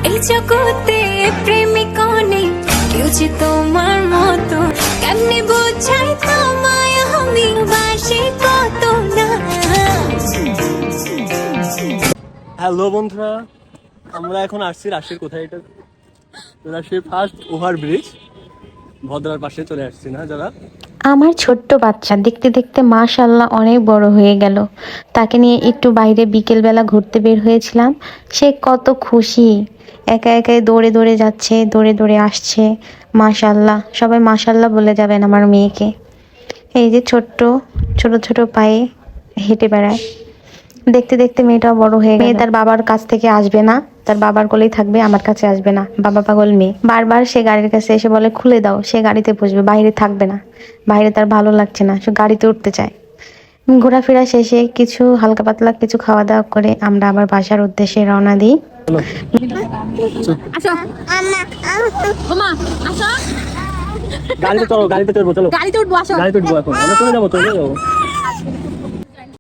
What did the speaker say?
এই জগতে প্রেমিকা নেই কেউ যে তোমার মতো, কেমনে বোঝাই তোমায় আমি বাসি কত না। হ্যালো বন্ধুরা, আমরা এখন আসছি রাজশাহীর কোথায়, এটা রাজশাহীর ফার্স্ট ওভারব্রিজ ভদ্রার পাশে চলে আসছি না যারা। আমার ছোট্ট বাচ্চা দেখতে দেখতে মাশাআল্লাহ অনেক বড় হয়ে গেল। তাকে নিয়ে একটু বাইরে বিকেলবেলা ঘুরতে বের হয়েছিলাম। সে কত খুশি, একা একাই দৌড়ে দৌড়ে যাচ্ছে, দৌড়ে দৌড়ে আসছে। মাশাআল্লাহ, সবাই মাশাআল্লাহ বলে যাবেন আমার মেয়েকে। এই যে ছোট্ট ছোট ছোট পায়ে হেঁটে বেড়ায়। দেখতে দেখতে মেয়েটাও বড় হয়ে গেল। মেয়ে তার বাবার কাছ থেকে আসবে না, তার বাবার কোলেই থাকবে, আমার কাছে আসবে না। বাবা পাগল মেয়ে, বারবার সে গাড়ির কাছে এসে বলে খুলে দাও, সে গাড়িতে বসবে, বাইরে থাকবে না। বাইরে তার ভালো লাগছে না, সে গাড়িতে উঠতে চায়। ঘোরাফেরা শেষে কিছু হালকা পাতলা কিছু খাওয়া দাওয়া করে আমরা আবার বাসার উদ্দেশ্যে রওনা দিই। গাড়িতে চলো, গাড়িতে চলবো, চলো গাড়িতে উঠবো, আসো গাড়িতে উঠবো, এখন আমরা চলে যাবো, চলে যাবো।